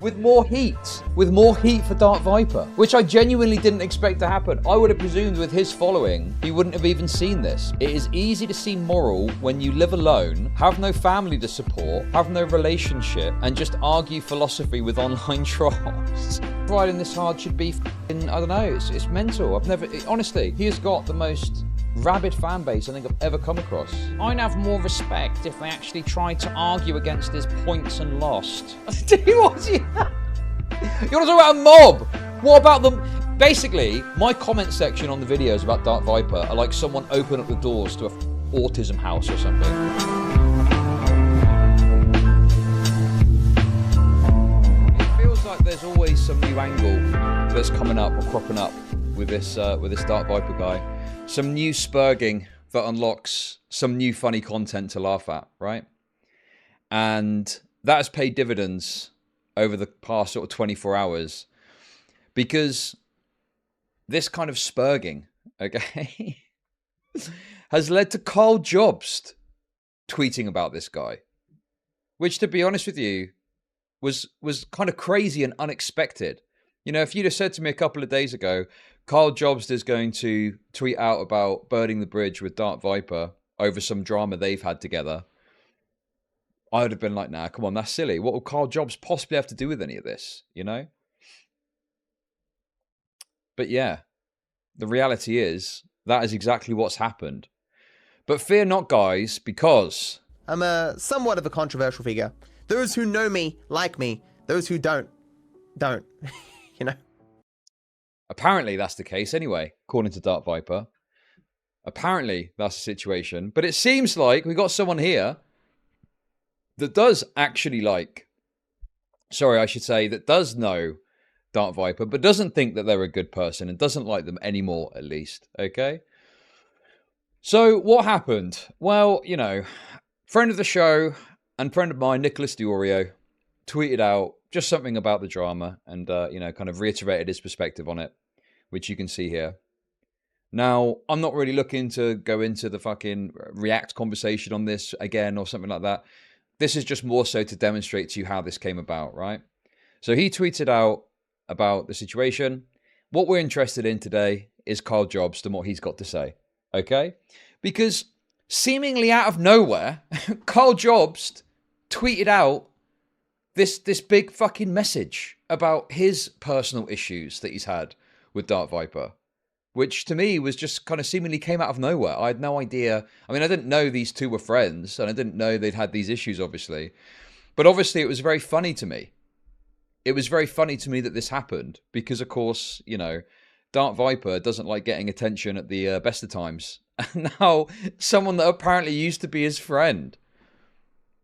With more heat for Dark Viper, which I genuinely didn't expect to happen. I would have presumed with his following, he wouldn't have even seen this. It is easy to seem moral when you live alone, have no family to support, have no relationship, and just argue philosophy with online trolls. Riding this hard should be I don't know, it's mental. Honestly, he has got the most rabid fan base I think I've ever come across. I'd have more respect if they actually tried to argue against his points and lost. Do you want to talk about a mob? What about them? Basically, my comment section on the videos about Dark Viper are like someone open up the doors to a autism house or something. It feels like there's always some new angle that's coming up or cropping up with this Dark Viper guy. Some new spurging that unlocks some new funny content to laugh at, right? And that has paid dividends over the past sort of 24 hours because this kind of spurging, okay, has led to Karl Jobst tweeting about this guy, which, to be honest with you, was kind of crazy and unexpected. You know, if you'd have said to me a couple of days ago, Karl Jobst is going to tweet out about burning the bridge with Dark Viper over some drama they've had together, I would have been like, nah, come on, that's silly. What will Karl Jobst possibly have to do with any of this, you know? But yeah, the reality is that is exactly what's happened. But fear not, guys, because I'm somewhat of a controversial figure. Those who know me like me. Those who don't. You know? Apparently that's the case anyway, according to Dark Viper. Apparently that's the situation. But it seems like we got someone here that does actually that does know Dark Viper, but doesn't think that they're a good person and doesn't like them anymore, at least. Okay? So what happened? Well, you know, friend of the show and friend of mine, Nicholas Diorio, tweeted out just something about the drama and, you know, kind of reiterated his perspective on it, which you can see here. Now, I'm not really looking to go into the fucking React conversation on this again or something like that. This is just more so to demonstrate to you how this came about, right? So he tweeted out about the situation. What we're interested in today is Karl Jobst and what he's got to say, okay? Because seemingly out of nowhere, Karl Jobst tweeted out this big fucking message about his personal issues that he's had with Dark Viper, which to me was just kind of seemingly came out of nowhere. I had no idea. I mean, I didn't know these two were friends, and I didn't know they'd had these issues, obviously. But obviously, it was very funny to me. It was very funny to me that this happened because, of course, you know, Dark Viper doesn't like getting attention at the best of times. And now, someone that apparently used to be his friend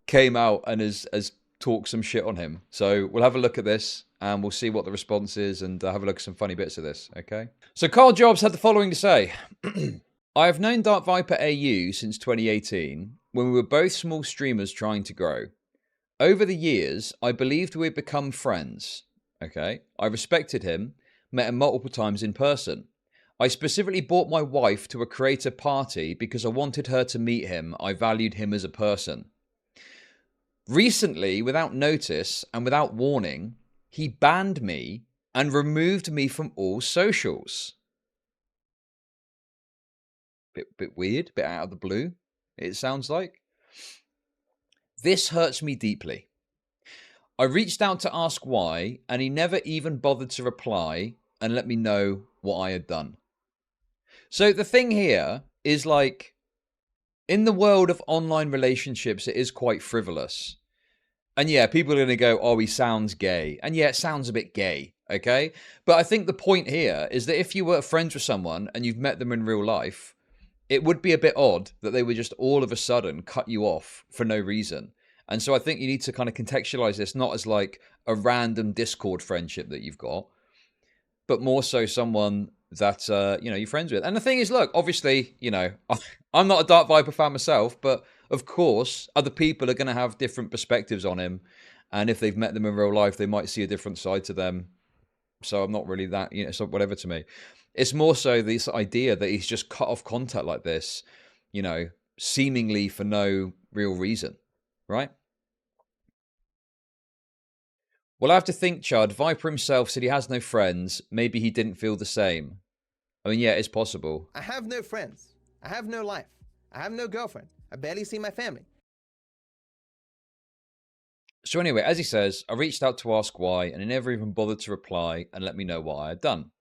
came out and has talked some shit on him. So we'll have a look at this and we'll see what the response is and have a look at some funny bits of this, okay? So Karl Jobst had the following to say. I have known DarkViperAU since 2018 when we were both small streamers trying to grow. Over the years, I believed we had become friends, okay? I respected him, met him multiple times in person. I specifically brought my wife to a creator party because I wanted her to meet him. I valued him as a person. Recently, without notice and without warning, he banned me and removed me from all socials. Bit weird, bit out of the blue, it sounds like. This hurts me deeply. I reached out to ask why, and he never even bothered to reply and let me know what I had done. So the thing here is, like, in the world of online relationships, it is quite frivolous. And yeah, people are going to go, oh, he sounds gay. And yeah, it sounds a bit gay, okay? But I think the point here is that if you were friends with someone and you've met them in real life, it would be a bit odd that they would just all of a sudden cut you off for no reason. And so I think you need to kind of contextualize this not as like a random Discord friendship that you've got, but more so someone that, you know, you're friends with. And the thing is, look, obviously, you know, I'm not a Dark Viper fan myself, but of course, other people are going to have different perspectives on him. And if they've met them in real life, they might see a different side to them. So I'm not really that, you know, so whatever to me. It's more so this idea that he's just cut off contact like this, you know, seemingly for no real reason, right? Well, I have to think, Chud. Viper himself said he has no friends. Maybe he didn't feel the same. I mean, yeah, it's possible. I have no friends. I have no life. I have no girlfriend. I barely see my family. So anyway, as he says, I reached out to ask why, and he never even bothered to reply and let me know what I had done.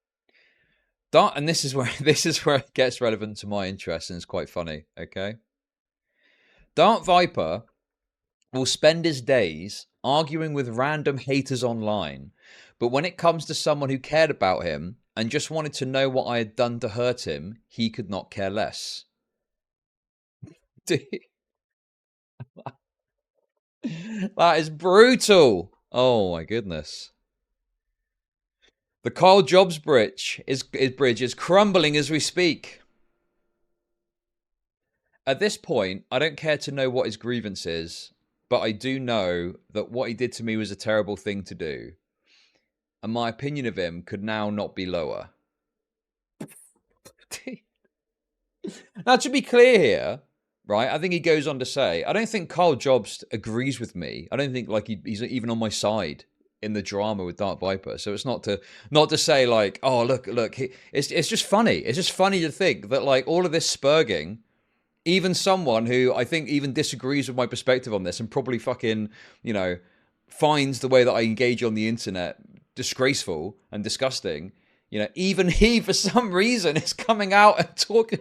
And this is where it gets relevant to my interest, and it's quite funny. Okay, DarkViper will spend his days arguing with random haters online, but when it comes to someone who cared about him and just wanted to know what I had done to hurt him, he could not care less. That is brutal. Oh my goodness. The Karl Jobst bridge is crumbling as we speak. At this point, I don't care to know what his grievance is, but I do know that what he did to me was a terrible thing to do. And my opinion of him could now not be lower. Now, to be clear here, right, I think he goes on to say, I don't think Karl Jobst agrees with me. I don't think like he's even on my side in the drama with DarkViper. So it's not to say like, oh, look, it's just funny. It's just funny to think that like all of this spurging, even someone who I think even disagrees with my perspective on this and probably fucking, you know, finds the way that I engage on the internet disgraceful and disgusting, you know, even he for some reason is coming out and talking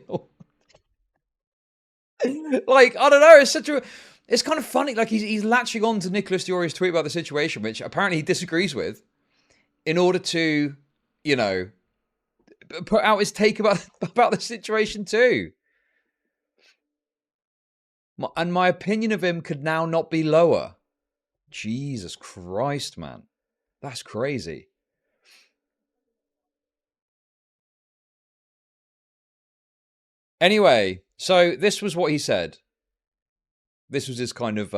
like, I don't know, it's kind of funny. Like he's latching on to Nicholas Diori's tweet about the situation, which apparently he disagrees with, in order to, you know, put out his take about the situation too. And my opinion of him could now not be lower. Jesus Christ, man. That's crazy. Anyway, so this was what he said. This was his kind of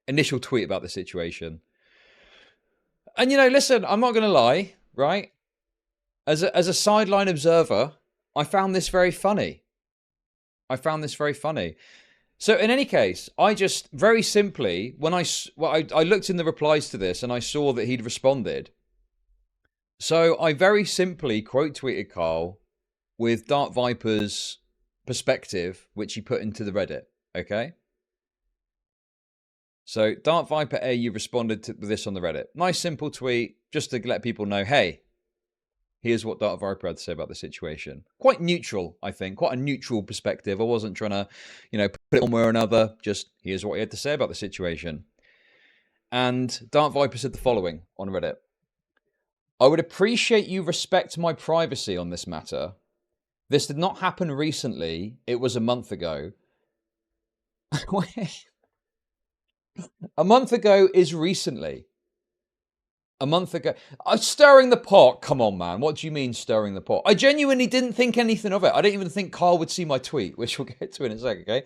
initial tweet about the situation. And, you know, listen, I'm not going to lie, right? As a sideline observer, I found this very funny. So in any case, I just very simply, when I looked in the replies to this and I saw that he'd responded. So I very simply quote tweeted Karl with DarkViper's perspective, which he put into the Reddit. Okay. So DarkViperAU responded to this on the Reddit. Nice simple tweet, just to let people know, hey, here's what DarkViper had to say about the situation. Quite neutral, I think. Quite a neutral perspective. I wasn't trying to, you know, put it one way or another. Just here's what he had to say about the situation. And DarkViper said the following on Reddit. I would appreciate you respect my privacy on this matter. This did not happen recently. It was a month ago. A month ago is recently. A month ago. Stirring the pot. Come on, man. What do you mean stirring the pot? I genuinely didn't think anything of it. I didn't even think Karl would see my tweet, which we'll get to in a sec, okay?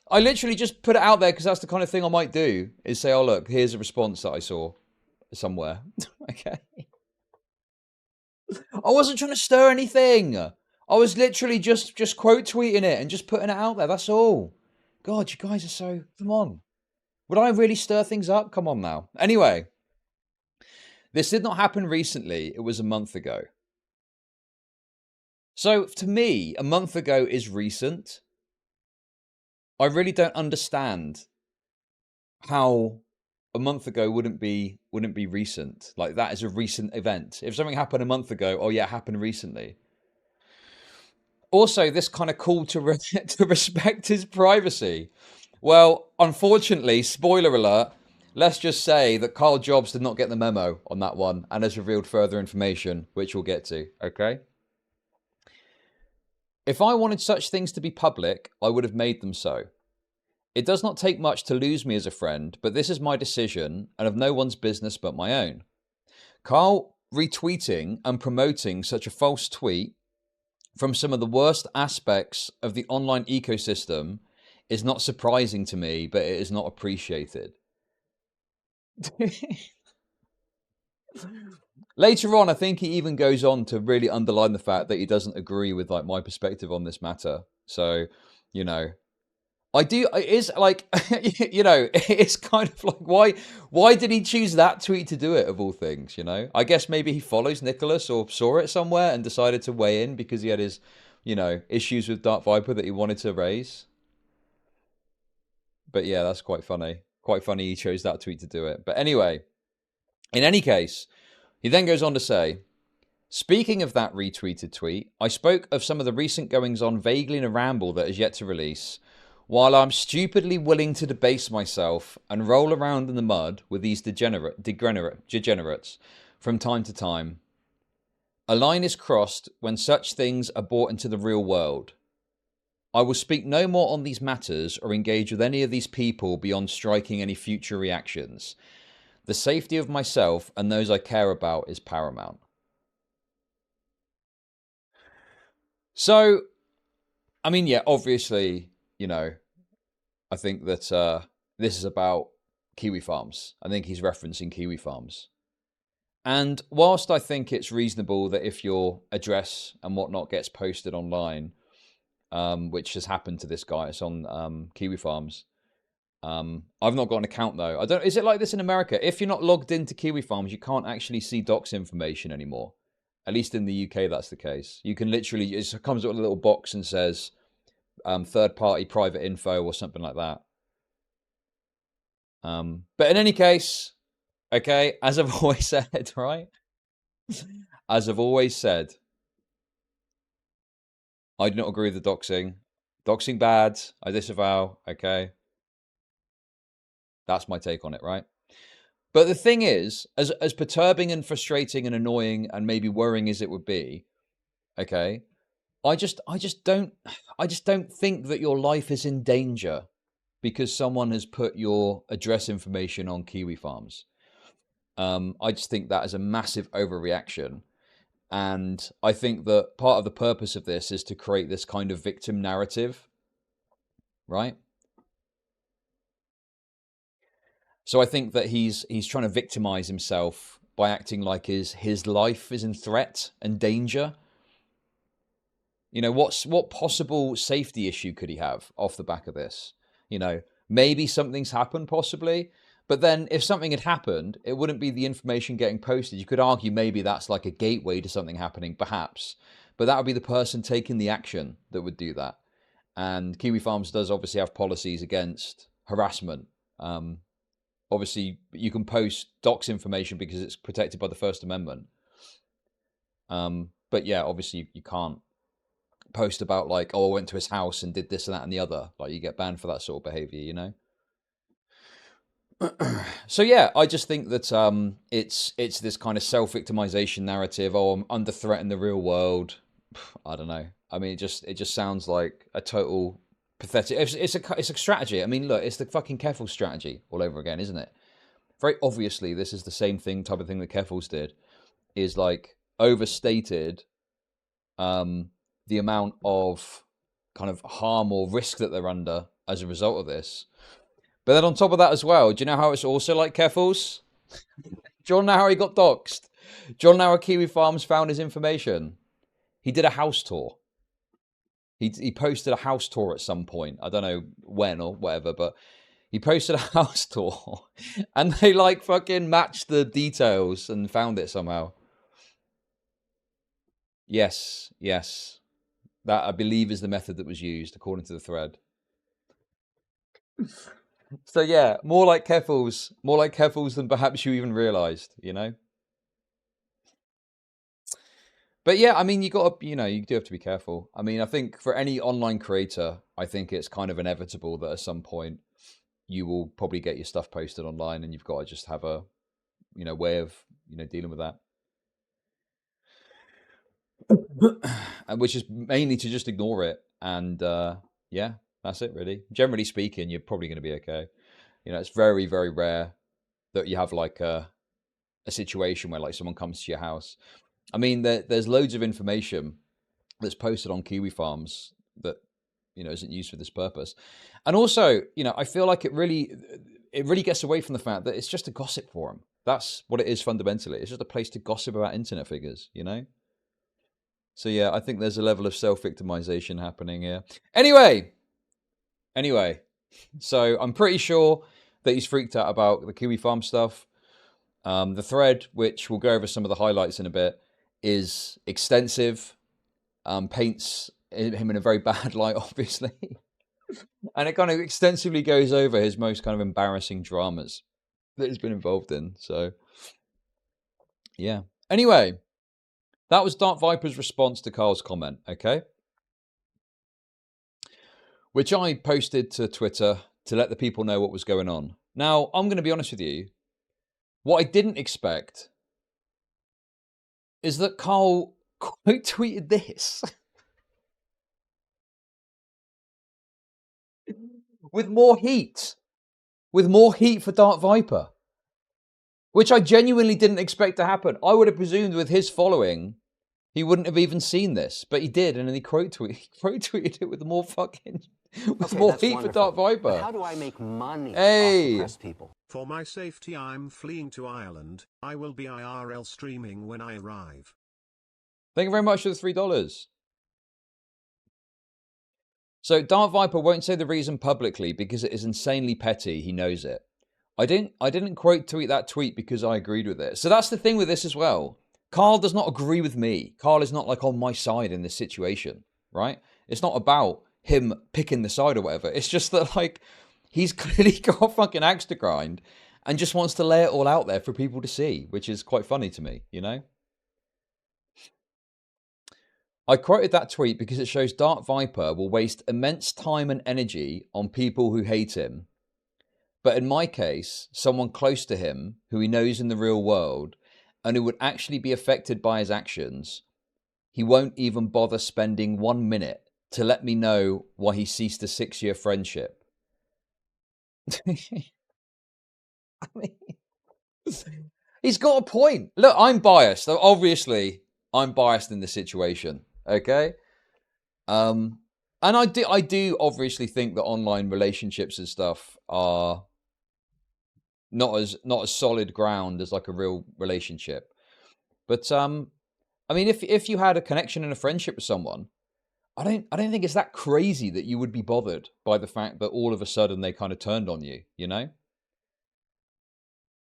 I literally just put it out there because that's the kind of thing I might do, is say, oh, look, here's a response that I saw somewhere. Okay? I wasn't trying to stir anything. I was literally just quote tweeting it and just putting it out there. That's all. God, you guys are so... Come on. Would I really stir things up? Come on now. Anyway... This did not happen recently. It was a month ago. So to me, a month ago is recent. I really don't understand how a month ago wouldn't be recent. Like that is a recent event. If something happened a month ago, oh yeah, it happened recently. Also, this kind of call to respect his privacy. Well, unfortunately, spoiler alert, let's just say that Karl Jobst did not get the memo on that one and has revealed further information, which we'll get to, okay? If I wanted such things to be public, I would have made them so. It does not take much to lose me as a friend, but this is my decision and of no one's business but my own. Karl retweeting and promoting such a false tweet from some of the worst aspects of the online ecosystem is not surprising to me, but it is not appreciated. Later on, I think he even goes on to really underline the fact that he doesn't agree with like my perspective on this matter. So, you know, I do. It is like, it's kind of like, why did he choose that tweet to do it of all things? I guess maybe he follows Nicholas or saw it somewhere and decided to weigh in because he had his, issues with Dark Viper that he wanted to raise. But yeah, that's quite funny. Quite funny he chose that tweet to do it. But anyway, in any case, he then goes on to say, speaking of that retweeted tweet, I spoke of some of the recent goings on vaguely in a ramble that is yet to release. While I'm stupidly willing to debase myself and roll around in the mud with these degenerates from time to time, a line is crossed when such things are brought into the real world. I will speak no more on these matters or engage with any of these people beyond striking any future reactions. The safety of myself and those I care about is paramount. So, I mean, yeah, obviously, I think that this is about Kiwi Farms. I think he's referencing Kiwi Farms. And whilst I think it's reasonable that if your address and whatnot gets posted online, which has happened to this guy, it's on Kiwi Farms. I've not got an account though. Is it like this in America? If you're not logged into Kiwi Farms, you can't actually see docs information anymore. At least in the UK, that's the case. You can literally, it comes with a little box and says third-party private info or something like that. But in any case, okay, as I've always said, right? As I've always said, I do not agree with the doxing. Doxing bad, I disavow, okay? That's my take on it, right? But the thing is, as perturbing and frustrating and annoying and maybe worrying as it would be, okay, I just don't think that your life is in danger because someone has put your address information on Kiwi Farms. I just think that is a massive overreaction. And I think that part of the purpose of this is to create this kind of victim narrative, right? So I think that he's trying to victimize himself by acting like his life is in threat and danger. What possible safety issue could he have off the back of this? Maybe something's happened, possibly. But then if something had happened, it wouldn't be the information getting posted. You could argue maybe that's like a gateway to something happening, perhaps. But that would be the person taking the action that would do that. And Kiwi Farms does obviously have policies against harassment. Obviously, you can post docs information because it's protected by the First Amendment. But yeah, obviously you can't post about like, oh, I went to his house and did this and that and the other. Like you get banned for that sort of behavior, So yeah, I just think that it's this kind of self-victimization narrative. Oh, I'm under threat in the real world. I don't know. I mean, it just sounds like a total pathetic. It's a strategy. I mean, look, it's the fucking Keffels strategy all over again, isn't it? Very obviously, this is the same type of thing that Keffels did. Is like overstated the amount of kind of harm or risk that they're under as a result of this. But then on top of that as well, do you know how it's also like Keffels? Do you know how he got doxxed? Do you know how Kiwi Farms found his information? He did a house tour. He posted a house tour at some point. I don't know when or whatever, but he posted a house tour. And they like fucking matched the details and found it somehow. Yes. That, I believe, is the method that was used, according to the thread. So yeah, more like Keffels than perhaps you even realized, But yeah, I mean, you do have to be careful. I mean, I think for any online creator, I think it's kind of inevitable that at some point you will probably get your stuff posted online, and you've got to just have a, way of, dealing with that. Which is mainly to just ignore it, and yeah, that's it really. Generally speaking, you're probably going to be okay. It's very, very rare that you have like a situation where like someone comes to your house. I mean, there's loads of information that's posted on Kiwi Farms that isn't used for this purpose, and also I feel like it really gets away from the fact that it's just a gossip forum. That's what it is fundamentally. It's just a place to gossip about internet figures, So yeah, I think there's a level of self-victimization happening here. Anyway, Anyway, so I'm pretty sure that he's freaked out about the Kiwi Farm stuff. The thread, which we'll go over some of the highlights in a bit, is extensive. Paints him in a very bad light, obviously. And it kind of extensively goes over his most kind of embarrassing dramas that he's been involved in. So, yeah. Anyway, that was Dark Viper's response to Karl's comment, okay? Which I posted to Twitter to let the people know what was going on. Now, I'm going to be honest with you. What I didn't expect is that Karl quote tweeted this. With more heat. With more heat for Dark Viper. Which I genuinely didn't expect to happen. I would have presumed with his following, he wouldn't have even seen this. But he did, and then he quote tweeted it with more fucking... with more heat wonderful. For Dark Viper. But how do I make money hey. off press people? For my safety, I'm fleeing to Ireland. I will be IRL streaming when I arrive. Thank you very much for the $3. So Dark Viper won't say the reason publicly because it is insanely petty. He knows it. I didn't quote tweet that tweet because I agreed with it. So that's the thing with this as well. Karl does not agree with me. Karl is not like on my side in this situation, right? It's not about him picking the side or whatever. It's just that like he's clearly got a fucking axe to grind and just wants to lay it all out there for people to see, which is quite funny to me, you know? I quoted that tweet because it shows Dark Viper will waste immense time and energy on people who hate him. But in my case, someone close to him who he knows in the real world and who would actually be affected by his actions, he won't even bother spending 1 minute to let me know why he ceased a 6-year friendship. I mean, he's got a point. Look, I'm biased. Obviously, I'm biased in this situation. Okay? And I do obviously think that online relationships and stuff are not as solid ground as like a real relationship. But I mean, if you had a connection and a friendship with someone, I don't think it's that crazy that you would be bothered by the fact that all of a sudden they kind of turned on you, you know?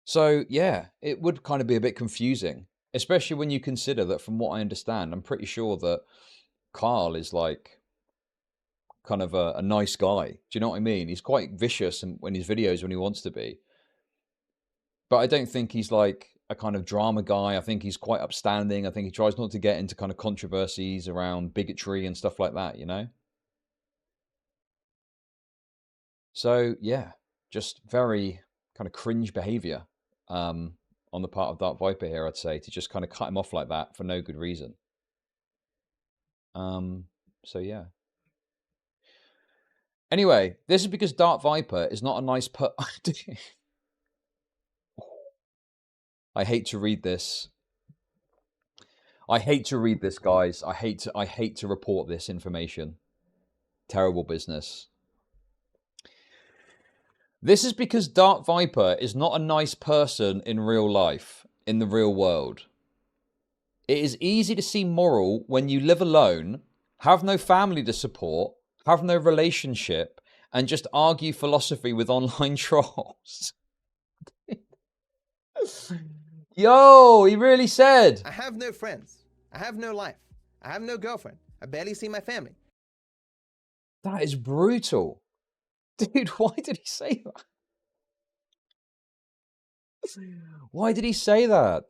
So yeah, it would kind of be a bit confusing, especially when you consider that from what I understand, I'm pretty sure that Karl is like kind of a nice guy. Do you know what I mean? He's quite vicious in his videos when he wants to be. But I don't think he's like a kind of drama guy. I think he's quite upstanding. I think he tries not to get into kind of controversies around bigotry and stuff like that, you know? So, yeah, just very kind of cringe behavior on the part of Dark Viper here, I'd say, to just kind of cut him off like that for no good reason. So, yeah. Anyway, this is because Dark Viper is not a nice I hate to read this. I hate to read this, guys. I hate to report this information. Terrible business. This is because Dark Viper is not a nice person in real life, in the real world. It is easy to seem moral when you live alone, have no family to support, have no relationship, and just argue philosophy with online trolls. Yo, he really said. I have no friends. I have no life. I have no girlfriend. I barely see my family. That is brutal. Dude, why did he say that? Why did he say that?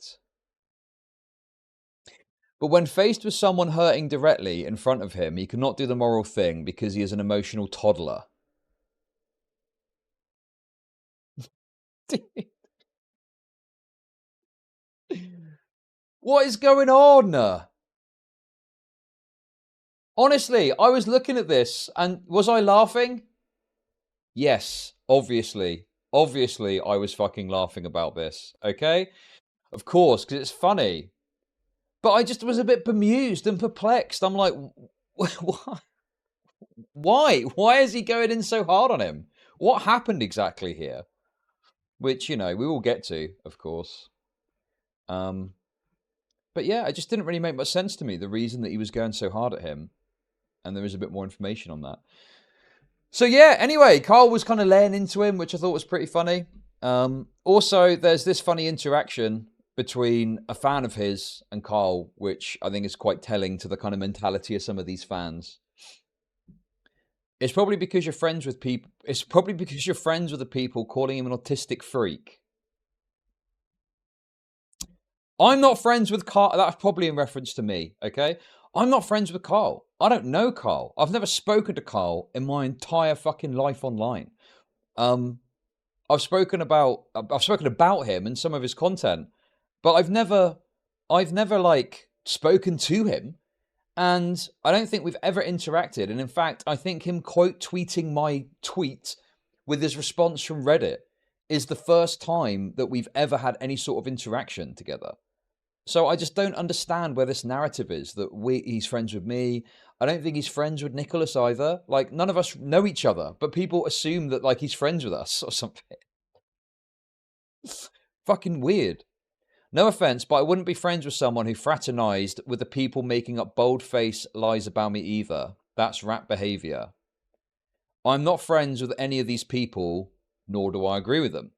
But when faced with someone hurting directly in front of him, he cannot do the moral thing because he is an emotional toddler. What is going on? Honestly, I was looking at this and was I laughing? Yes, obviously. Obviously, I was fucking laughing about this, okay? Of course, because it's funny. But I just was a bit bemused and perplexed. I'm like, why? Why is he going in so hard on him? What happened exactly here? Which, you know, we will get to, of course. But yeah, it just didn't really make much sense to me, the reason that he was going so hard at him. And there is a bit more information on that. So yeah, anyway, Karl was kind of laying into him, which I thought was pretty funny. Also, there's this funny interaction between a fan of his and Karl, which I think is quite telling to the kind of mentality of some of these fans. It's probably because you're friends with people. It's probably because you're friends with the people calling him an autistic freak. I'm not friends with Karl. That's probably in reference to me, okay? I'm not friends with Karl. I don't know Karl. I've never spoken to Karl in my entire fucking life online. I've spoken about him and some of his content, but I've never like spoken to him, and I don't think we've ever interacted. And in fact, I think him quote tweeting my tweet with his response from Reddit is the first time that we've ever had any sort of interaction together. So I just don't understand where this narrative is that he's friends with me. I don't think he's friends with Nicholas either. Like, none of us know each other, but people assume that like he's friends with us or something. Fucking weird. No offense, but I wouldn't be friends with someone who fraternized with the people making up bold-faced lies about me either. That's rat behavior. I'm not friends with any of these people, nor do I agree with them.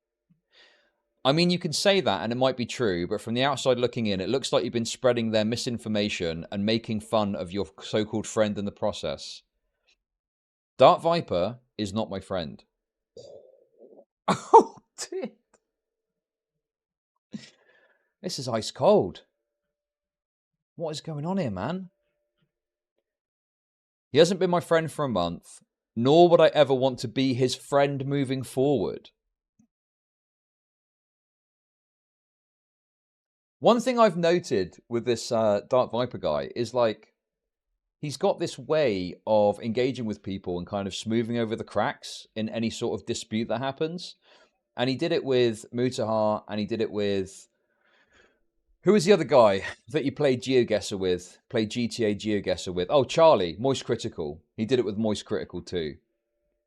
I mean, you can say that and it might be true, but from the outside looking in, it looks like you've been spreading their misinformation and making fun of your so-called friend in the process. Dark Viper is not my friend. Oh, dear. This is ice cold. What is going on here, man? He hasn't been my friend for a month, nor would I ever want to be his friend moving forward. One thing I've noted with this Dark Viper guy is like, he's got this way of engaging with people and kind of smoothing over the cracks in any sort of dispute that happens. And he did it with Mutahar, and he did it with... Who was the other guy that you played GeoGuessr with? Played GTA GeoGuessr with? Oh, Charlie, Moist Critical. He did it with Moist Critical too.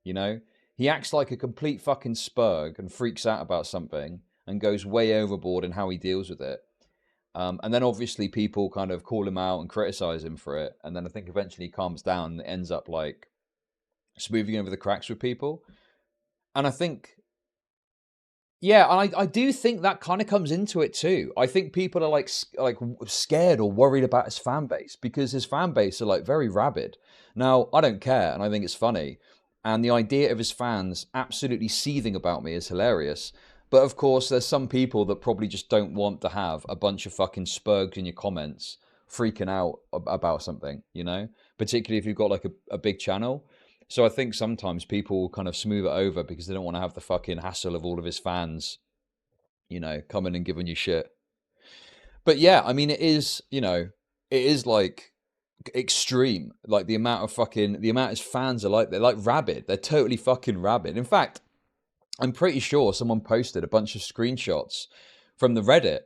You know? He acts like a complete fucking spurg and freaks out about something and goes way overboard in how he deals with it. And then obviously people kind of call him out and criticize him for it. And then I think eventually he calms down and ends up like smoothing over the cracks with people. And I think... Yeah, and I do think that kind of comes into it too. I think people are like scared or worried about his fan base because his fan base are like very rabid. Now, I don't care, and I think it's funny. And the idea of his fans absolutely seething about me is hilarious. But of course, there's some people that probably just don't want to have a bunch of fucking spurgs in your comments freaking out about something, you know? Particularly if you've got like a big channel. So I think sometimes people will kind of smooth it over because they don't want to have the fucking hassle of all of his fans, you know, coming and giving you shit. But yeah, I mean, it is, you know, it is like extreme. Like the amount his fans are like, they're like rabid. They're totally fucking rabid. In fact, I'm pretty sure someone posted a bunch of screenshots from the Reddit.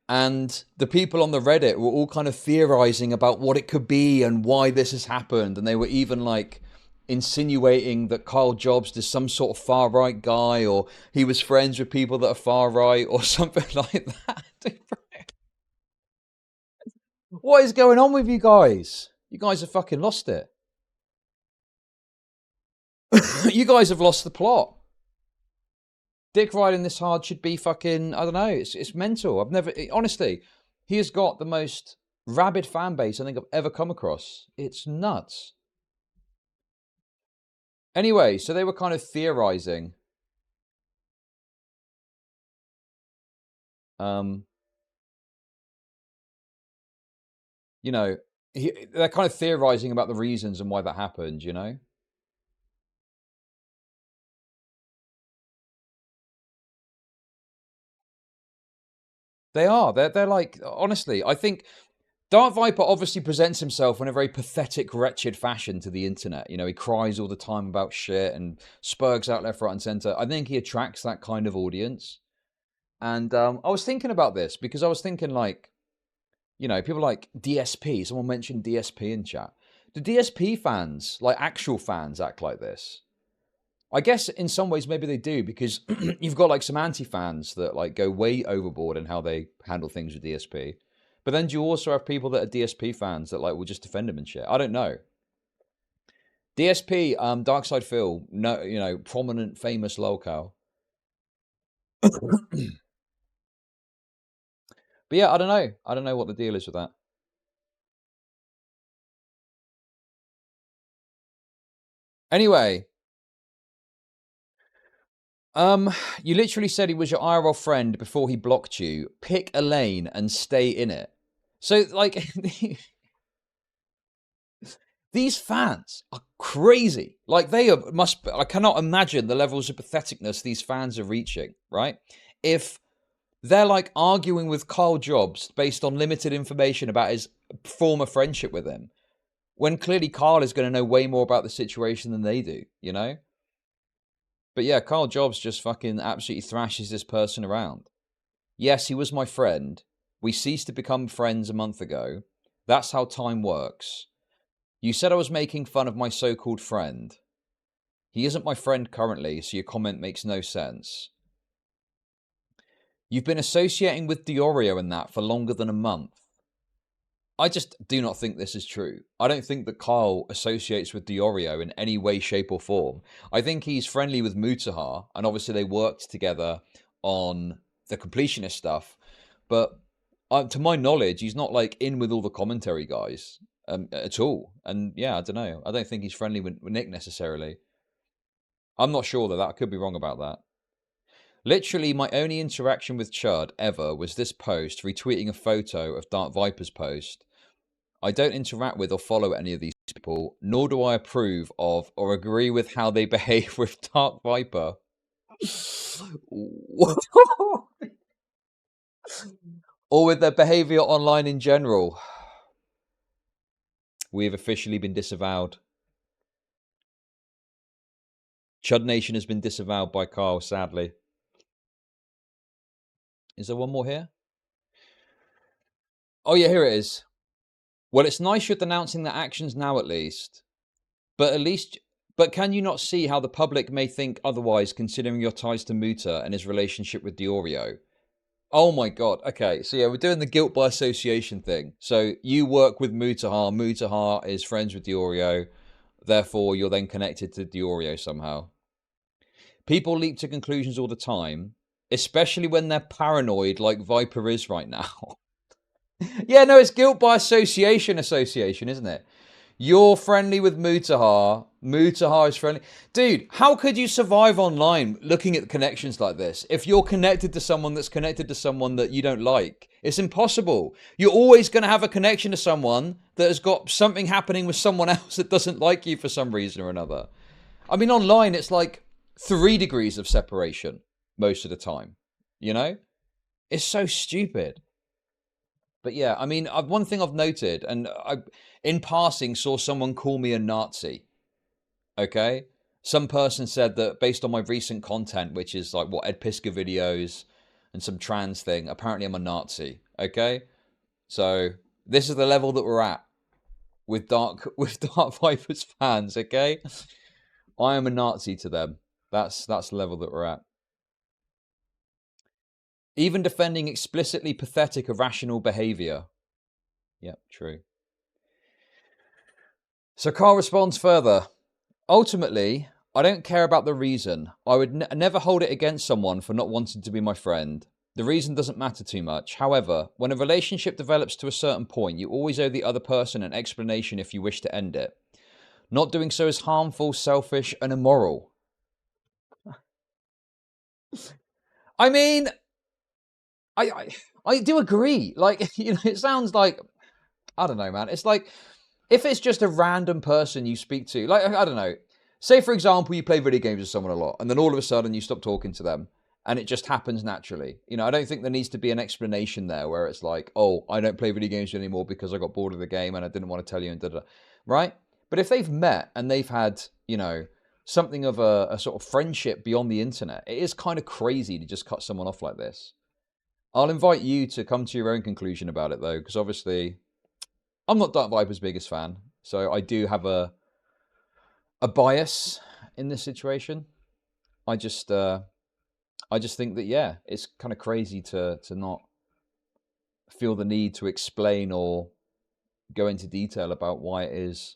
And the people on the Reddit were all kind of theorizing about what it could be and why this has happened. And they were even like insinuating that Karl Jobst is some sort of far-right guy, or he was friends with people that are far-right, or something like that. What is going on with you guys? You guys have fucking lost it. You guys have lost the plot. Dick riding this hard should be fucking, I don't know, it's mental. Honestly, he has got the most rabid fan base I think I've ever come across. It's nuts. Anyway, so they were kind of theorizing. You know, they're kind of theorizing about the reasons and why that happened, you know? They are. They're like, honestly, I think Dark Viper obviously presents himself in a very pathetic, wretched fashion to the internet. You know, he cries all the time about shit and spurgs out left, right, and center. I think he attracts that kind of audience. And I was thinking about this because I was thinking like, you know, people like DSP. Someone mentioned DSP in chat. Do DSP fans, like actual fans, act like this? I guess in some ways maybe they do because you've got like some anti-fans that like go way overboard in how they handle things with DSP. But then do you also have people that are DSP fans that like will just defend him and shit? I don't know. DSP, Darkside Phil, no, you know, prominent, famous lolcow. But yeah, I don't know. I don't know what the deal is with that. Anyway, you literally said he was your IRL friend before he blocked you. Pick a lane and stay in it. So, like, these fans are crazy. Like, they are, I cannot imagine the levels of patheticness these fans are reaching, right? If they're like arguing with Karl Jobst based on limited information about his former friendship with him, when clearly Karl is going to know way more about the situation than they do, you know? But yeah, Karl Jobst just fucking absolutely thrashes this person around. Yes, he was my friend. We ceased to become friends a month ago. That's how time works. You said I was making fun of my so-called friend. He isn't my friend currently, so your comment makes no sense. You've been associating with Diorio and that for longer than a month. I just do not think this is true. I don't think that Karl associates with Diorio in any way, shape, or form. I think he's friendly with Mutahar, and obviously they worked together on the completionist stuff. But to my knowledge, he's not like in with all the commentary guys at all. And yeah, I don't know. I don't think he's friendly with Nick necessarily. I'm not sure though. I could be wrong about that. Literally, my only interaction with Chud ever was this post retweeting a photo of Dark Viper's post. I don't interact with or follow any of these people, nor do I approve of or agree with how they behave with Dark Viper. Or with their behavior online in general. We have officially been disavowed. Chud Nation has been disavowed by Karl, sadly. Is there one more here? Oh yeah, here it is. Well, it's nice you're denouncing their actions now at least. But can you not see how the public may think otherwise considering your ties to Muta and his relationship with Diorio? Oh my god. Okay, so yeah, we're doing the guilt by association thing. So you work with Mutahar. Mutahar is friends with Diorio. Therefore, you're then connected to Diorio somehow. People leap to conclusions all the time, especially when they're paranoid like Viper is right now. Yeah, no, it's guilt by association, isn't it? You're friendly with Mutahar. Mutahar is friendly. Dude, how could you survive online looking at connections like this if you're connected to someone that's connected to someone that you don't like? It's impossible. You're always going to have a connection to someone that has got something happening with someone else that doesn't like you for some reason or another. I mean, online, it's like 3 degrees of separation most of the time. You know? It's so stupid. But yeah, I mean, one thing I've noted, and I, in passing, saw someone call me a Nazi. Okay? Some person said that based on my recent content, which is like, what, Ed Pisker videos and some trans thing, apparently I'm a Nazi. Okay? So, this is the level that we're at with Dark Viper's fans, okay? I am a Nazi to them. That's the level that we're at. Even defending explicitly pathetic, irrational behavior. Yep, true. So Karl responds further. Ultimately, I don't care about the reason. I would never hold it against someone for not wanting to be my friend. The reason doesn't matter too much. However, when a relationship develops to a certain point, you always owe the other person an explanation if you wish to end it. Not doing so is harmful, selfish, and immoral. I mean, I do agree. Like, you know, it sounds like, I don't know, man. It's like, if it's just a random person you speak to, like, I don't know. Say, for example, you play video games with someone a lot, and then all of a sudden you stop talking to them, and it just happens naturally. You know, I don't think there needs to be an explanation there where it's like, oh, I don't play video games anymore because I got bored of the game and I didn't want to tell you and da-da. Right? But if they've met and they've had, you know, something of a sort of friendship beyond the internet, it is kind of crazy to just cut someone off like this. I'll invite you to come to your own conclusion about it, though, because obviously I'm not Dark Viper's biggest fan, so I do have a bias in this situation. I just think that, yeah, it's kind of crazy to not feel the need to explain or go into detail about why it is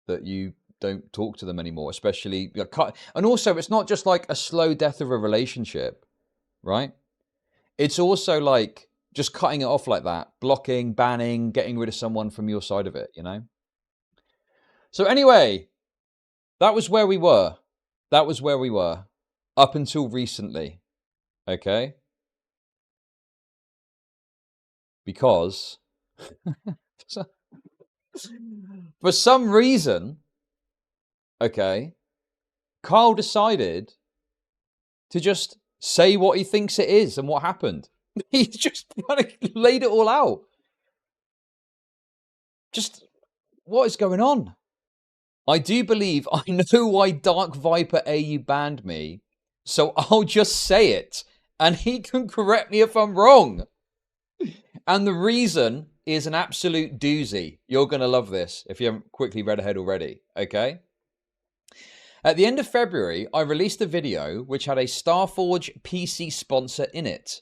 that you don't talk to them anymore, especially and also it's not just like a slow death of a relationship, right? It's also like just cutting it off like that, blocking, banning, getting rid of someone from your side of it, you know? So anyway, that was where we were. That was where we were up until recently. Okay? Because for some reason, okay, Karl decided to just say what he thinks it is and what happened. He just kind of laid it all out. Just what is going on? I do believe I know why DarkViperAU banned me, so I'll just say it, and he can correct me if I'm wrong. And the reason is an absolute doozy. You're going to love this if you haven't quickly read ahead already, okay? At the end of February, I released a video which had a Starforge PC sponsor in it.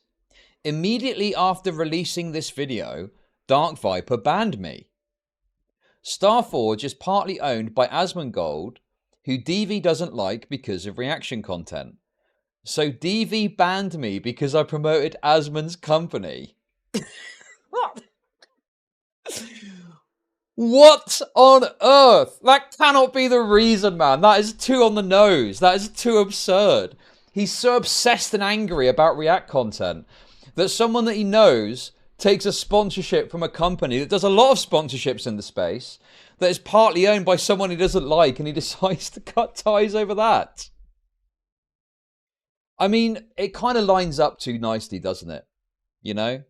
Immediately after releasing this video, DarkViper banned me. Starforge is partly owned by Asmongold, who DV doesn't like because of reaction content. So DV banned me because I promoted Asmon's company. What on earth? That cannot be the reason, man. That is too on the nose. That is too absurd. He's so obsessed and angry about React content that someone that he knows takes a sponsorship from a company that does a lot of sponsorships in the space that is partly owned by someone he doesn't like, and he decides to cut ties over that. I mean, it kind of lines up too nicely, doesn't it? You know?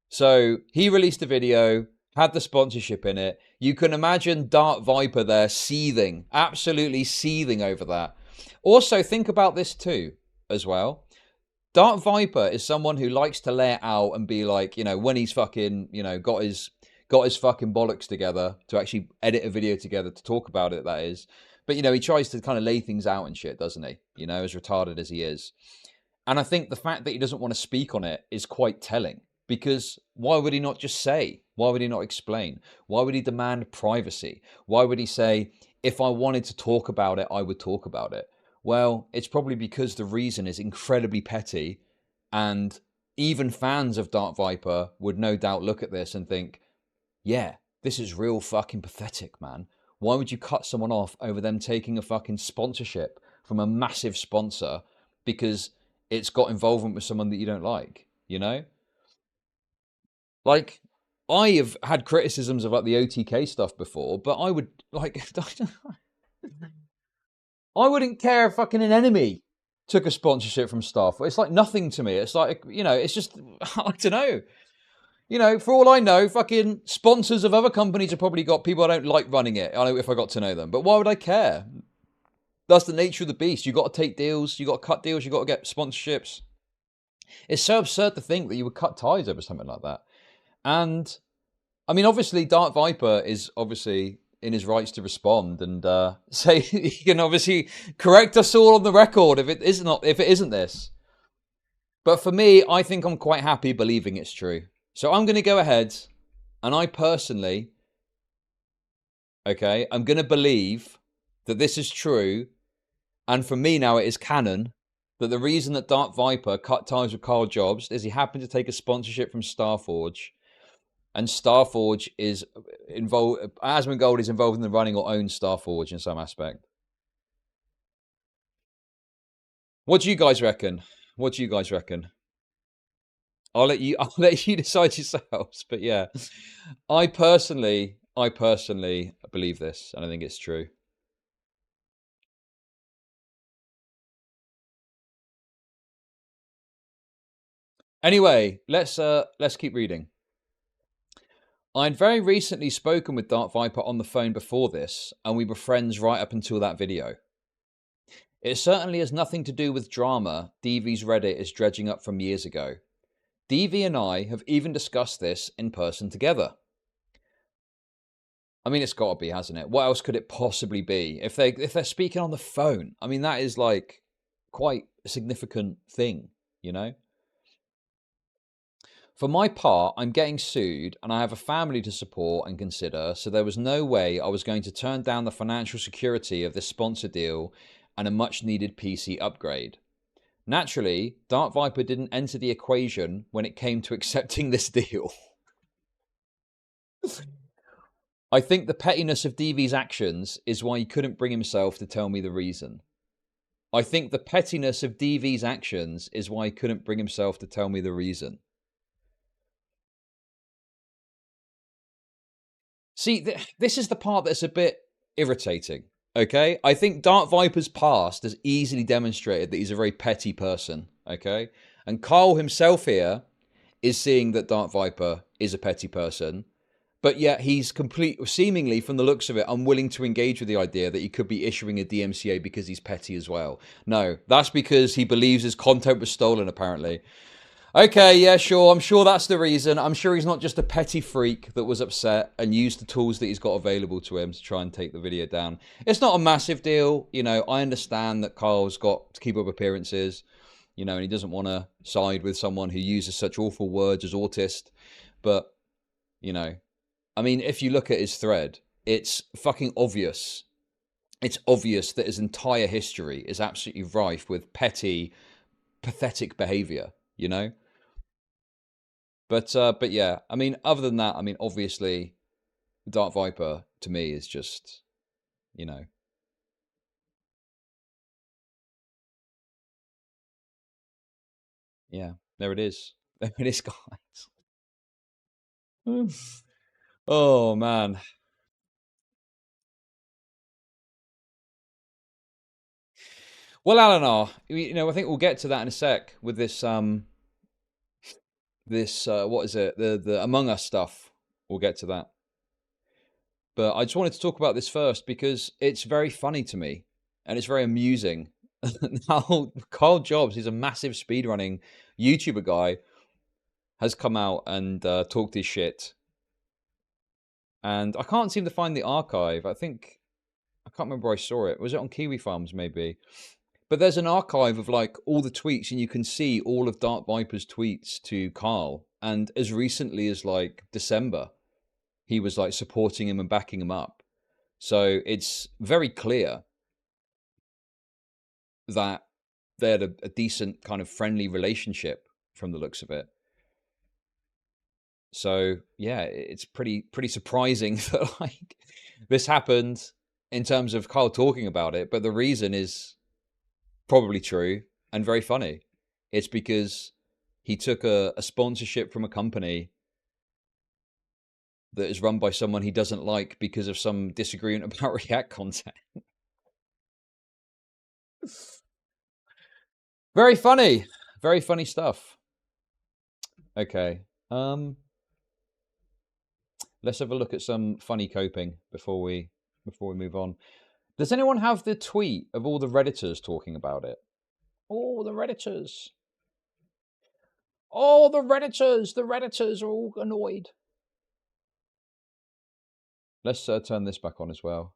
So he released a video, had the sponsorship in it. You can imagine DarkViper there seething, absolutely seething over that. Also, think about this too, as well. DarkViper is someone who likes to lay it out and be like, you know, when he's fucking, you know, got his fucking bollocks together to actually edit a video together to talk about it, that is. But, you know, he tries to kind of lay things out and shit, doesn't he? You know, as retarded as he is. And I think the fact that he doesn't want to speak on it is quite telling. Because why would he not just say? Why would he not explain? Why would he demand privacy? Why would he say, if I wanted to talk about it, I would talk about it? Well, it's probably because the reason is incredibly petty, and even fans of DarkViper would no doubt look at this and think, yeah, this is real fucking pathetic, man. Why would you cut someone off over them taking a fucking sponsorship from a massive sponsor because it's got involvement with someone that you don't like, you know? Like, I have had criticisms of like the OTK stuff before, but I would like, I wouldn't care if fucking an enemy took a sponsorship from Starforge. It's like nothing to me. It's like, you know, it's just, I don't know. You know, for all I know, fucking sponsors of other companies have probably got people I don't like running it. I know if I got to know them, but why would I care? That's the nature of the beast. You got to take deals, you got to cut deals, you got to get sponsorships. It's so absurd to think that you would cut ties over something like that. And I mean, obviously, DarkViper is obviously in his rights to respond and say he can obviously correct us all on the record if it isn't this. But for me, I think I'm quite happy believing it's true. So I'm going to go ahead, and I personally, okay, I'm going to believe that this is true, and for me now it is canon that the reason that DarkViper cut ties with Karl Jobst is he happened to take a sponsorship from Starforge. And Starforge is involved, Asmongold is involved in the running or owns Starforge in some aspect. What do you guys reckon? What do you guys reckon? I'll let you decide yourselves. But yeah, I personally believe this, and I think it's true. Anyway, let's keep reading. I'd very recently spoken with DarkViper on the phone before this, and we were friends right up until that video. It certainly has nothing to do with drama DV's Reddit is dredging up from years ago. DV and I have even discussed this in person together. I mean, it's got to be, hasn't it? What else could it possibly be? If they're speaking on the phone, I mean, that is like quite a significant thing, you know? For my part, I'm getting sued and I have a family to support and consider, so there was no way I was going to turn down the financial security of this sponsor deal and a much needed PC upgrade. Naturally, Dark Viper didn't enter the equation when it came to accepting this deal. I think the pettiness of DV's actions is why he couldn't bring himself to tell me the reason. I think the pettiness of DV's actions is why he couldn't bring himself to tell me the reason. See, this is the part that's a bit irritating, okay? I think Dark Viper's past has easily demonstrated that he's a very petty person, okay? And Karl himself here is seeing that Dark Viper is a petty person, but yet he's seemingly, from the looks of it, unwilling to engage with the idea that he could be issuing a DMCA because he's petty as well. No, that's because he believes his content was stolen, apparently. Okay, yeah, sure. I'm sure that's the reason. I'm sure he's not just a petty freak that was upset and used the tools that he's got available to him to try and take the video down. It's not a massive deal. You know, I understand that Karl's got to keep up appearances, you know, and he doesn't want to side with someone who uses such awful words as autist. But, you know, I mean, if you look at his thread, it's fucking obvious. It's obvious that his entire history is absolutely rife with petty, pathetic behavior, you know? But yeah, I mean, other than that, I mean, obviously, Dark Viper to me is just, you know. Yeah, there it is. There it is, guys. Oh, man. Well, Alan, you know, I think we'll get to that in a sec with this, what is it? The Among Us stuff. We'll get to that. But I just wanted to talk about this first because it's very funny to me and it's very amusing. Now, Karl Jobst, he's a massive speedrunning YouTuber guy, has come out and talked his shit. And I can't seem to find the archive. I can't remember where I saw it. Was it on Kiwi Farms, maybe? But there's an archive of like all the tweets, and you can see all of Dark Viper's tweets to Karl. And as recently as like December, he was like supporting him and backing him up. So it's very clear that they had a decent kind of friendly relationship from the looks of it. So yeah, it's pretty surprising that like this happened in terms of Karl talking about it, but the reason is probably true and very funny. It's because he took a sponsorship from a company that is run by someone he doesn't like because of some disagreement about React content. Very funny stuff. Okay. Let's have a look at some funny coping before we move on. Does anyone have the tweet of all the Redditors talking about it? Oh, the Redditors. Oh, the Redditors. The Redditors are all annoyed. Let's turn this back on as well.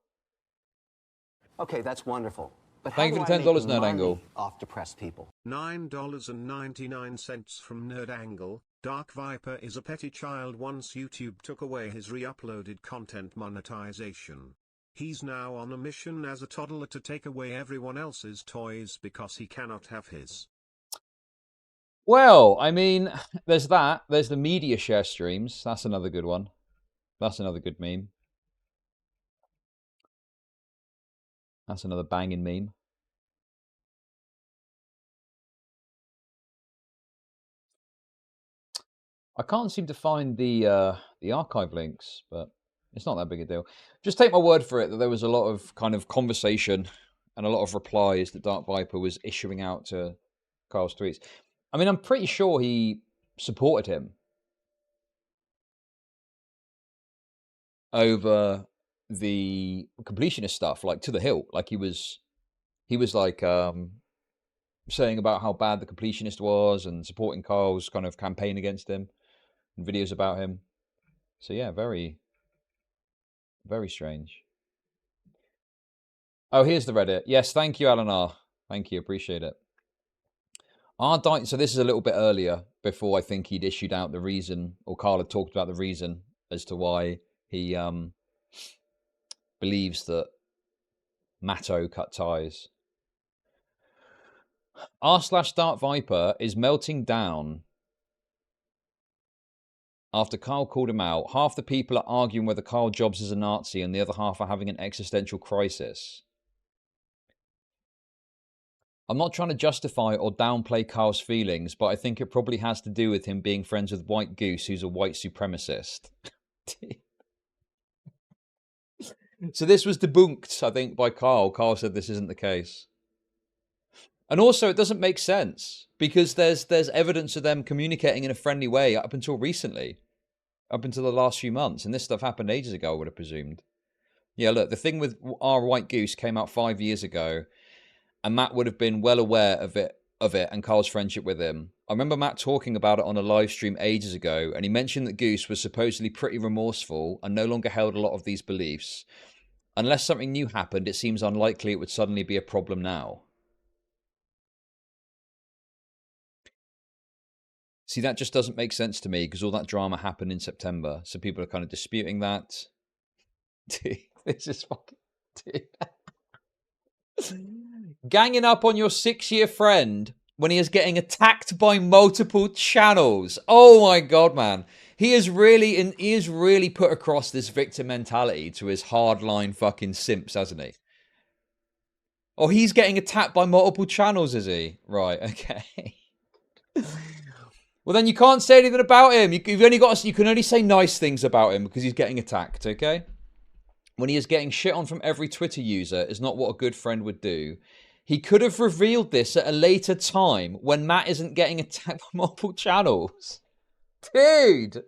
Okay, that's wonderful. But Thank you how for do the I $10, make Nerd money Angle. off depressed people? $9.99 from Nerd Angle. Dark Viper is a petty child once YouTube took away his re-uploaded content monetization. He's now on a mission as a toddler to take away everyone else's toys because he cannot have his. Well, I mean, there's that. There's the media share streams. That's another good one. That's another good meme. That's another banging meme. I can't seem to find the archive links, but it's not that big a deal. Just take my word for it that there was a lot of kind of conversation and a lot of replies that Dark Viper was issuing out to Karl's tweets. I mean, I'm pretty sure he supported him over the completionist stuff, like to the hilt. Like he was like saying about how bad the completionist was and supporting Karl's kind of campaign against him and videos about him. So yeah, very strange. Oh, here's the Reddit. Yes, thank you, Alan R. Thank you, appreciate it. So this is a little bit earlier, before I think he'd issued out the reason, or Karl had talked about the reason as to why he believes that Matto cut ties. r/DarkViper is melting down after Karl called him out. Half the people are arguing whether Karl Jobst is a Nazi and the other half are having an existential crisis. I'm not trying to justify or downplay Karl's feelings, but I think it probably has to do with him being friends with White Goose, who's a white supremacist. So this was debunked, I think, by Karl. Karl said this isn't the case. And also, it doesn't make sense, because there's evidence of them communicating in a friendly way up until recently, up until the last few months. And this stuff happened ages ago, I would have presumed. Yeah, look, the thing with our White Goose came out 5 years ago, and Matt would have been well aware of it and Karl's friendship with him. I remember Matt talking about it on a live stream ages ago, and he mentioned that Goose was supposedly pretty remorseful and no longer held a lot of these beliefs. Unless something new happened, it seems unlikely it would suddenly be a problem now. See, that just doesn't make sense to me, because all that drama happened in September. So people are kind of disputing that. Dude, this is fucking... Dude. Ganging up on your 6-year friend when he is getting attacked by multiple channels. Oh my god, man. He has really put across this victim mentality to his hardline fucking simps, hasn't he? Oh, he's getting attacked by multiple channels, is he? Right, okay. Well, then you can't say anything about him. You can only say nice things about him because he's getting attacked, okay? When he is getting shit on from every Twitter user is not what a good friend would do. He could have revealed this at a later time when Matt isn't getting attacked by multiple channels. Dude!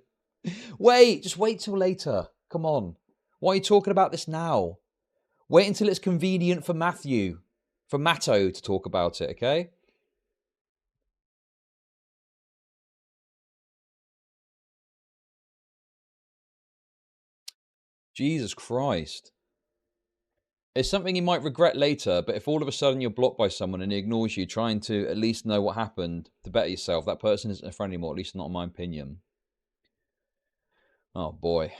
Just wait till later. Come on. Why are you talking about this now? Wait until it's convenient for Matto to talk about it, okay? Jesus Christ. It's something you might regret later, but if all of a sudden you're blocked by someone and he ignores you, trying to at least know what happened to better yourself, that person isn't a friend anymore, at least not in my opinion. Oh boy.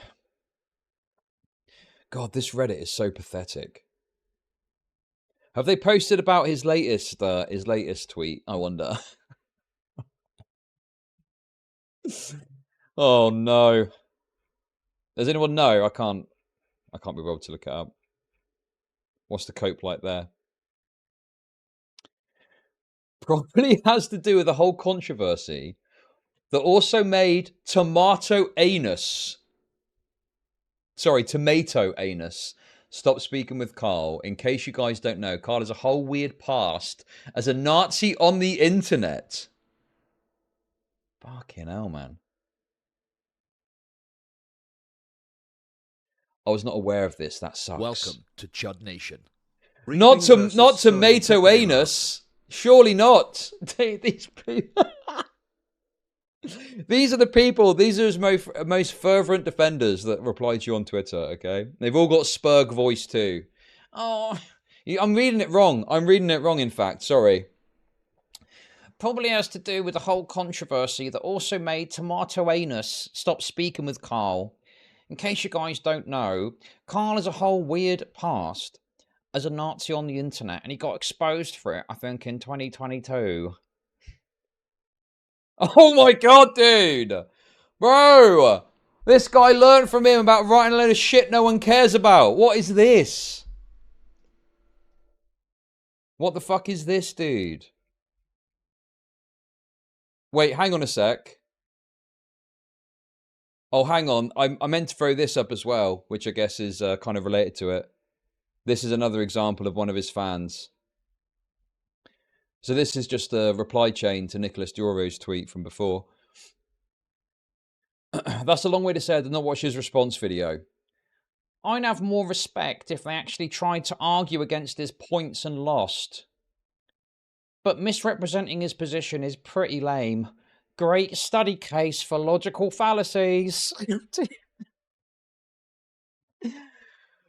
God, this Reddit is so pathetic. Have they posted about his latest tweet, I wonder? Oh no. Does anyone know? I can't be bothered to look it up. What's the cope like there? Probably has to do with the whole controversy that also made Tomato Anus stop speaking with Karl. In case you guys don't know, Karl has a whole weird past as a Nazi on the internet. Fucking hell, man. I was not aware of this. That sucks. Welcome to Chud Nation. Not Tomato Anus. Surely not. These people. These are the people. These are his most fervent defenders that reply to you on Twitter. Okay, they've all got Spurg voice too. Oh, I'm reading it wrong. In fact, sorry. Probably has to do with the whole controversy that also made Tomato Anus stop speaking with Karl. In case you guys don't know, Karl has a whole weird past as a Nazi on the internet, and he got exposed for it, I think, in 2022. Oh my god, dude! Bro! This guy learned from him about writing a load of shit no one cares about. What is this? What the fuck is this, dude? Wait, hang on a sec. Oh, hang on. I meant to throw this up as well, which I guess is kind of related to it. This is another example of one of his fans. So this is just a reply chain to Nicholas Duro's tweet from before. That's a long way to say I did not watch his response video. I'd have more respect if they actually tried to argue against his points and lost. But misrepresenting his position is pretty lame. Great study case for logical fallacies.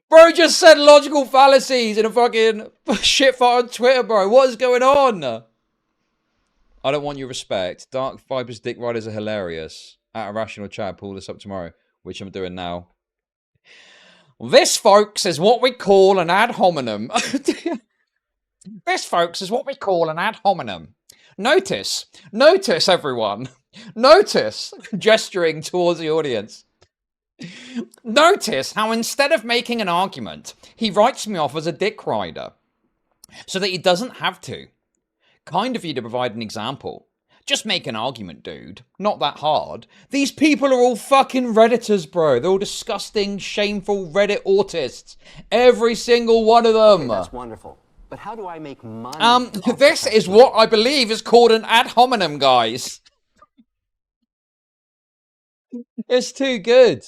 Bro just said logical fallacies in a fucking shit fight on Twitter, bro. What is going on? I don't want your respect. Dark Viper's dick riders are hilarious. At Irrational Chad, pull this up tomorrow, which I'm doing now. This, folks, is what we call an ad hominem. This, folks, is what we call an ad hominem. Notice, everyone. Notice, gesturing towards the audience. Notice how instead of making an argument, he writes me off as a dick rider. So that he doesn't have to. Kind of you to provide an example. Just make an argument, dude. Not that hard. These people are all fucking Redditors, bro. They're all disgusting, shameful Reddit autists. Every single one of them. Okay, that's wonderful. But how do I make money? This is what I believe is called an ad hominem, guys. It's too good.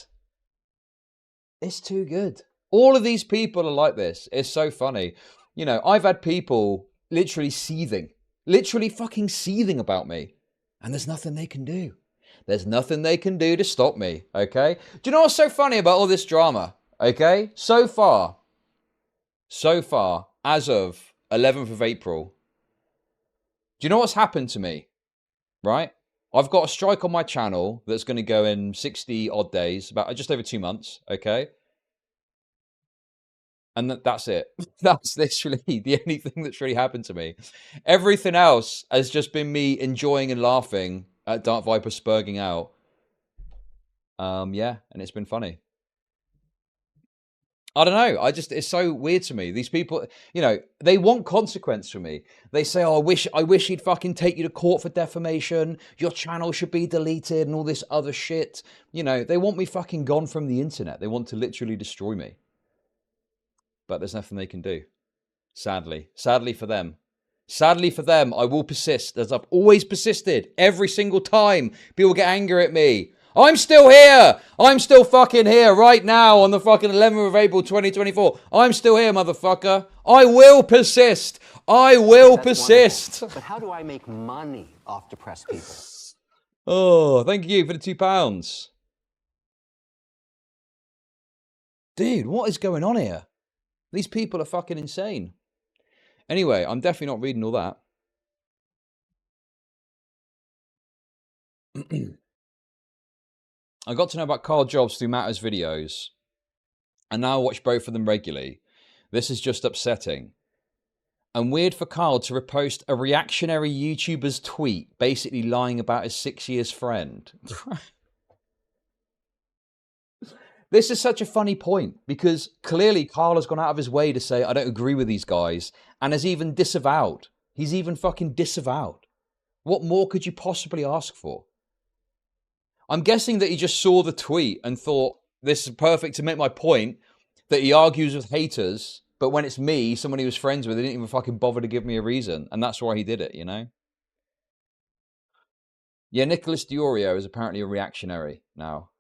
It's too good. All of these people are like this. It's so funny. You know, I've had people literally seething. Literally fucking seething about me. And there's nothing they can do. There's nothing they can do to stop me, okay? Do you know what's so funny about all this drama, okay? So far, as of 11th of April, do you know what's happened to me, right? I've got a strike on my channel that's going to go in 60 odd days, about just over 2 months, okay? And that's it. That's literally the only thing that's really happened to me. Everything else has just been me enjoying and laughing at Dark Viper spurging out. Yeah, and it's been funny. I don't know. It's so weird to me. These people, you know, they want consequence from me. They say, oh, I wish he'd fucking take you to court for defamation. Your channel should be deleted and all this other shit. You know, they want me fucking gone from the internet. They want to literally destroy me. But there's nothing they can do. Sadly. Sadly for them. Sadly for them, I will persist, as I've always persisted. Every single time people get angry at me. I'm still here! I'm still fucking here right now on the fucking 11th of April 2024. I'm still here, motherfucker. I will persist. I will persist. Wonderful. But how do I make money off depressed people? Oh, thank you for the £2. Dude, what is going on here? These people are fucking insane. Anyway, I'm definitely not reading all that. I got to know about Karl Jobst through Matto's videos. And now I watch both of them regularly. This is just upsetting. And weird for Karl to repost a reactionary YouTuber's tweet basically lying about his 6 years friend. This is such a funny point because clearly Karl has gone out of his way to say, I don't agree with these guys, and has even disavowed. He's even fucking disavowed. What more could you possibly ask for? I'm guessing that he just saw the tweet and thought, this is perfect to make my point, that he argues with haters, but when it's me, someone he was friends with, they didn't even fucking bother to give me a reason, and that's why he did it, you know? Yeah, Nicholas Diorio is apparently a reactionary now.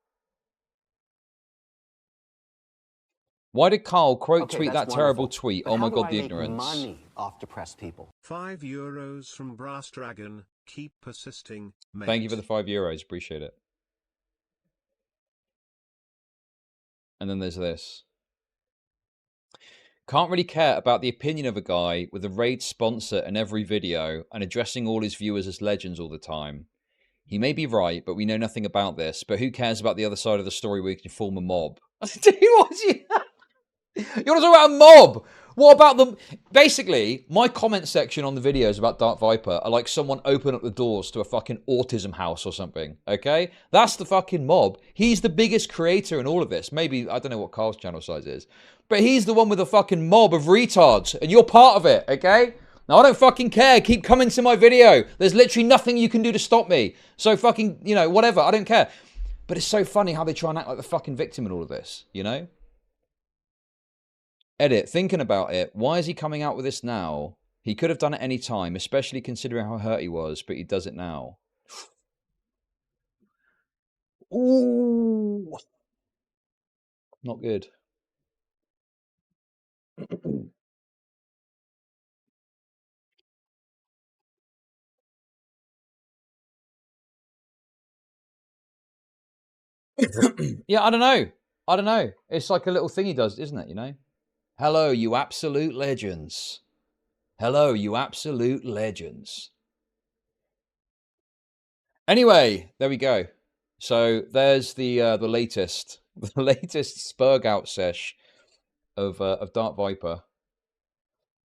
Why did Karl quote tweet that terrible tweet? But oh my god, the make ignorance. Money off depressed people. €5 from Brass Dragon. Keep persisting, mate. Thank you for the €5. Appreciate it. And then there's this. Can't really care about the opinion of a guy with a raid sponsor in every video and addressing all his viewers as legends all the time. He may be right, but we know nothing about this. But who cares about the other side of the story where you can form a mob? You want to talk about a mob? What about them? Basically, my comment section on the videos about Dark Viper are like someone open up the doors to a fucking autism house or something, okay? That's the fucking mob. He's the biggest creator in all of this. Maybe, I don't know what Karl's channel size is. But he's the one with a fucking mob of retards, and you're part of it, okay? Now, I don't fucking care. Keep coming to my video. There's literally nothing you can do to stop me. So fucking, you know, whatever. I don't care. But it's so funny how they try and act like the fucking victim in all of this, you know? Edit, thinking about it, why is he coming out with this now? He could have done it any time, especially considering how hurt he was, but he does it now. Ooh. Not good. Yeah, I don't know. I don't know. It's like a little thing he does, isn't it, you know? Hello, you absolute legends. Hello, you absolute legends. Anyway, there we go. So there's the latest spurg out sesh of Dark Viper.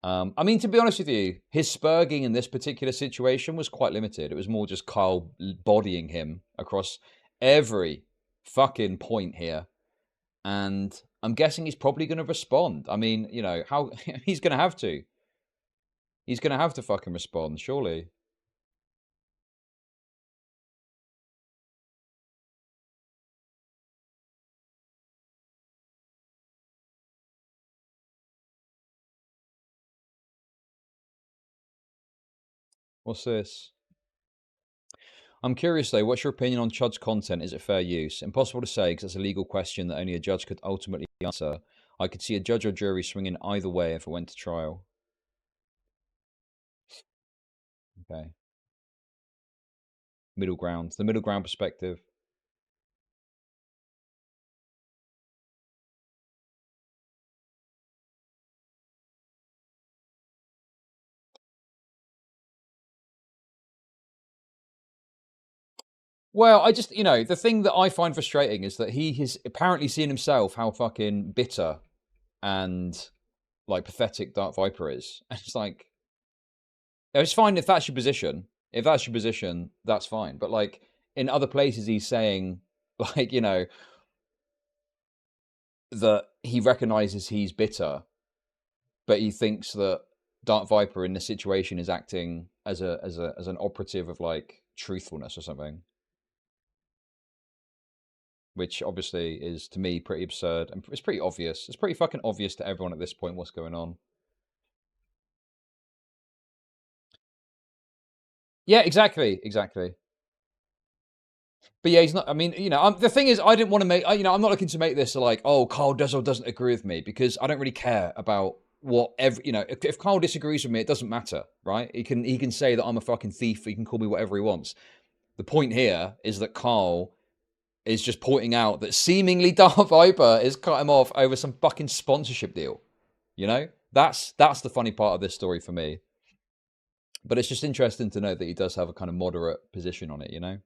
I mean, to be honest with you, his spurging in this particular situation was quite limited. It was more just Karl bodying him across every fucking point here. And I'm guessing he's probably going to respond. I mean, you know, how he's going to have to. He's going to have to fucking respond, surely. What's this? I'm curious though, what's your opinion on Chud's content? Is it fair use? Impossible to say because it's a legal question that only a judge could ultimately answer. I could see a judge or jury swinging either way if it went to trial. Okay. Middle ground. The middle ground perspective. Well, I just, you know, the thing that I find frustrating is that he has apparently seen himself how fucking bitter and like pathetic Dark Viper is. And it's like, it's fine if that's your position. If that's your position, that's fine. But like in other places, he's saying, like, you know, that he recognizes he's bitter, but he thinks that Dark Viper in this situation is acting as an operative of like truthfulness or something. Which obviously is, to me, pretty absurd. And it's pretty obvious. It's pretty fucking obvious to everyone at this point what's going on. Yeah, exactly. Exactly. But yeah, he's not, I mean, you know, the thing is, I didn't want to make, you know, I'm not looking to make this like, oh, Karl does or doesn't agree with me, because I don't really care about what you know, if Karl disagrees with me, it doesn't matter, right? He can say that I'm a fucking thief. He can call me whatever he wants. The point here is that Karl is just pointing out that seemingly Dark Viper is cut him off over some fucking sponsorship deal. You know, that's the funny part of this story for me. But it's just interesting to know that he does have a kind of moderate position on it, you know?